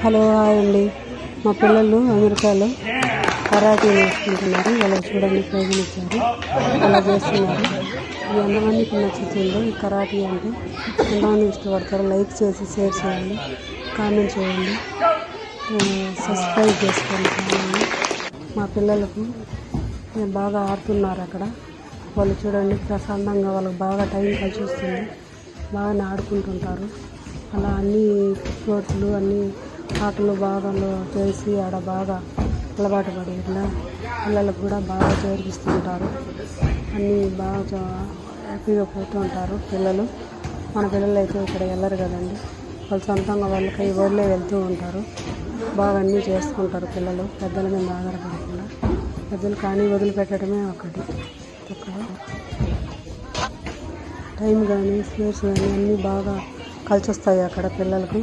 Hello hi అండి. మా పిల్లలు అమెరికాలో కరాటే నేర్చుకుంటున్నారు. వాళ్ళకి చూడండి ప్రైజులు ఇచ్చారు, అలా చేస్తున్నారు. ఇది ఎంతమందికి నచ్చుతుందో ఈ కరాటే అంటే ఎంతమంది ఇష్టపడతారో లైక్ చేసి షేర్ చేయండి, కామెంట్ చేయండి, సబ్స్క్రైబ్ చేసుకోండి ఛానల్ని. మా పిల్లలకు బాగా ఆడుతున్నారు అక్కడ. వాళ్ళు చూడండి ప్రశాంతంగా, వాళ్ళకి బాగా టైం కలిసి వస్తుంది, బాగా ఆడుకుంటుంటారు. అలా అన్ని స్పోర్ట్స్లు అన్ని ఆటలు బాగా చేసి ఆడ బాగా అలవాటు పడి ఇట్లా పిల్లలకు కూడా బాగా చేర్పిస్తుంటారు. అన్నీ బాగా హ్యాపీగా పోతూ ఉంటారు పిల్లలు. మన పిల్లలు అయితే ఇక్కడ వెళ్ళరు కదండి, వాళ్ళు సొంతంగా వాళ్ళకి ఊళ్ళో వెళ్తూ ఉంటారు. బాగా అన్నీ చేసుకుంటారు పిల్లలు, పెద్దల మీద ఆధారపడకుండా. పెద్దలు కానీ వదిలిపెట్టడమే ఒకటి తక్కువ. టైం కానీ స్పేస్ కానీ అన్నీ బాగా కలిసి వస్తాయి అక్కడ పిల్లలకు.